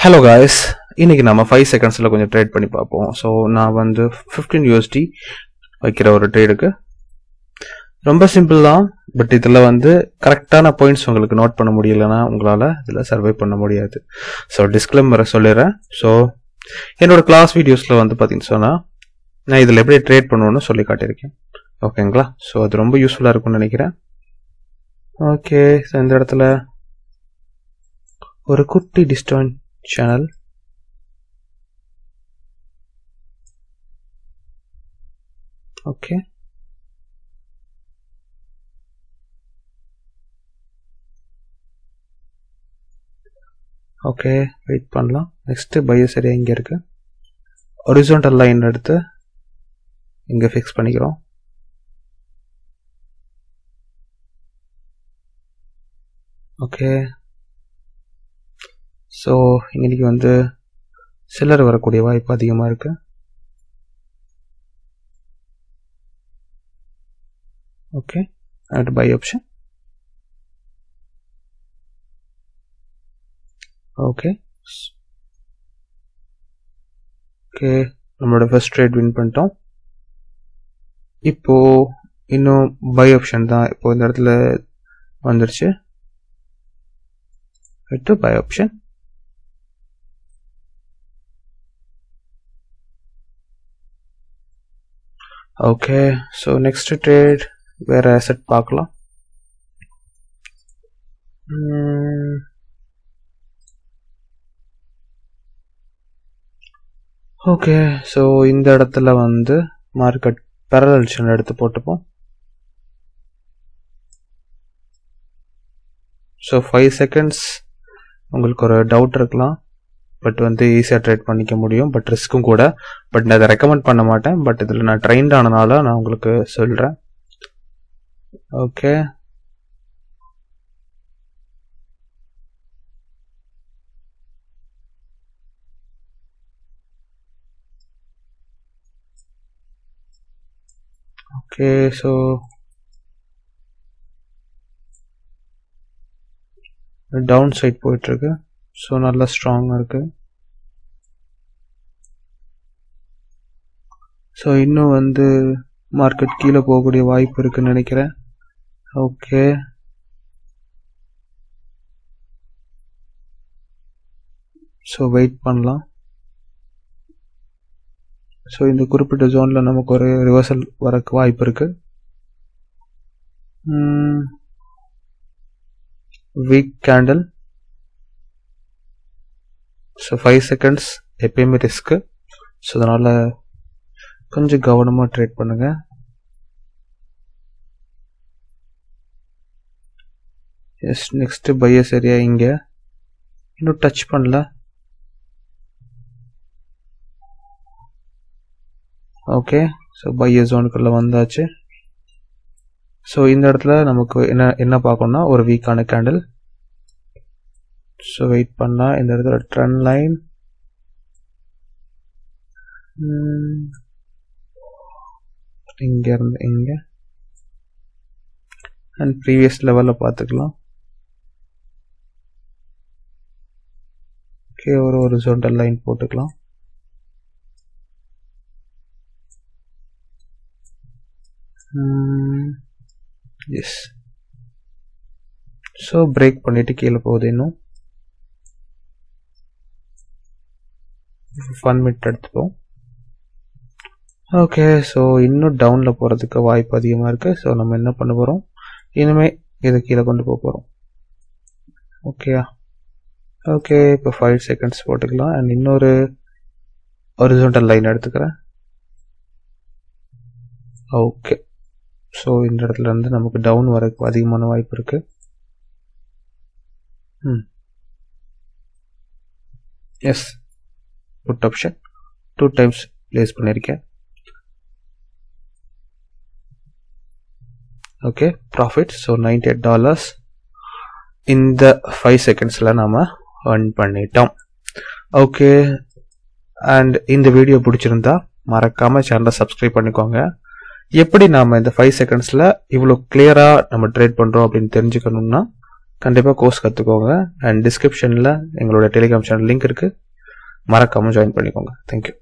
Hello guys, இன்னைக்கு நாம 5 செகண்ட்ஸ்ல கொஞ்சம் ட்ரேட் பண்ணி பார்ப்போம். ஸோ நான் வந்து 15 USD வைக்கிற ஒரு ட்ரேடுக்கு ரொம்ப சிம்பிள் தான். பட் இதில் வந்து கரெக்டான பாயிண்ட்ஸ் உங்களுக்கு நோட் பண்ண முடியலன்னா உங்களால் இதில் சர்வை பண்ண முடியாது. ஸோ டிஸ்க்ளைமரை சொல்லிடுறேன். ஸோ என்னோட கிளாஸ் வீடியோஸில் வந்து பார்த்தீங்கன்னு சொன்னால் நான் இதில் எப்படி ட்ரேட் பண்ணுவேன்னு சொல்லி காட்டியிருக்கேன். ஓகேங்களா? ஸோ அது ரொம்ப யூஸ்ஃபுல்லாக இருக்கும்னு நினைக்கிறேன். ஓகே, ஸோ இந்த இடத்துல ஒரு குட்டி distance channel okay okay wait பண்ணலாம். நெக்ஸ்ட் பையர் சரியா இங்க இருக்கு. ஹாரிசான்டல் லைன் எடுத்து இங்க ஃபிக்ஸ் பண்ணிக்கிறோம். ஓகே, ஸோ இன்னைக்கு வந்து சில்லர் வரக்கூடிய வாய்ப்பு அதிகமாக இருக்கு. Okay, at buy option. Okay okay நம்மளோட ஃபர்ஸ்ட் ட்ரேட் வின் பண்ணிட்டோம். இப்போ இன்னும் பை ஆப்ஷன் தான் இப்போ இந்த இடத்துல வந்துருச்சு. Buy option. Okay, so next trade வேற அசெட் பார்க்கலாம். ஓகே, ஸோ இந்த இடத்துல வந்து மார்க்கெட் பேரலல் சேனல் எடுத்து போட்டுப்போம். ஸோ 5 செகண்ட்ஸ் உங்களுக்கு ஒரு டவுட் இருக்கலாம், பட் வந்து ஈஸியாக ட்ரேட் பண்ணிக்க முடியும். பட் ரிஸ்க்கும் கூட. பட் நான் அதை ரெக்கமெண்ட் பண்ண மாட்டேன். பட் இதில் நான் ட்ரெயின்ட் ஆனனால நான் உங்களுக்கு சொல்கிறேன். Okay, okay so down side போயிட்டுருக்கு. ஸோ நல்லா ஸ்ட்ராங்காக இருக்கு. ஸோ இன்னும் வந்து மார்க்கெட் கீழே போகக்கூடிய வாய்ப்பு இருக்குன்னு நினைக்கிறேன். ஓகே, ஸோ வெயிட் பண்ணலாம். ஸோ இந்த குறிப்பிட்ட ஜோனில் நமக்கு ஒரு ரிவர்சல் வரக்கு வாய்ப்பு இருக்கு. Week candle. ஸோ 5 செகண்ட்ஸ் எப்பயுமே ரிஸ்க்கு. ஸோ அதனால் கொஞ்சம் கவனமாக ட்ரேட் பண்ணுங்க. எஸ், நெக்ஸ்ட் பையர் சரியா இங்கே இன்னும் டச் பண்ணல. ஓகே, ஸோ பையர் ஜோனுக்குள்ள வந்தாச்சு. ஸோ இந்த இடத்துல நமக்கு என்ன பார்க்கணும்னா ஒரு வீக்கான கேண்டில். ஸோ வெயிட் பண்ணா இந்த இடத்துல ட்ரெண்ட் லைன் இங்க இருந்து இங்க அண்ட் ப்ரீவியஸ் லெவல்ல பார்த்துக்கலாம். ஓகே, ஒரு ஹாரிசான்டல் லைன் போட்டுக்கலாம். எஸ், ஸோ பிரேக் பண்ணிட்டு கீழே போகுது. இன்னும் 1 மினிட் எடுத்துப்போம். ஓகே, ஸோ இன்னும் டவுன்ல போறதுக்கு வாய்ப்பு அதிகமாக இருக்கு. ஸோ நம்ம என்ன பண்ண போறோம், இனிமே இதை கீழே கொண்டு போக போறோம். ஓகேயா? ஓகே, இப்போ 5 செகண்ட்ஸ் போட்டுக்கலாம். அண்ட் இன்னொரு ஹாரிசான்டல் லைன் எடுத்துக்கிறேன். ஓகே, ஸோ இந்த இடத்துல இருந்து நமக்கு டவுன் வரக்கு அதிகமான வாய்ப்பு இருக்கு. Yes, put option 2 times place பண்ணியிருக்கேன். Okay, profit. ஸோ $98 இந்த 5 செகண்ட்ஸில் நாம் earn பண்ணிட்டோம். ஓகே, அண்ட் இந்த வீடியோ பிடிச்சிருந்தா மறக்காம சேனலை சப்ஸ்கிரைப் பண்ணிக்கோங்க. எப்படி நாம இந்த 5 செகண்ட்ஸ்ல இவ்வளோ கிளியரா நம்ம ட்ரேட் பண்றோம் அப்படின்னு தெரிஞ்சுக்கணும்னா கண்டிப்பாக கோர்ஸ் கற்றுக்கோங்க. அண்ட் டிஸ்கிரிப்ஷனில் எங்களோட டெலிகிராம் சேனல் லிங்க் இருக்குது, மறக்காமல் ஜாயின் பண்ணிக்கோங்க. தேங்க்யூ.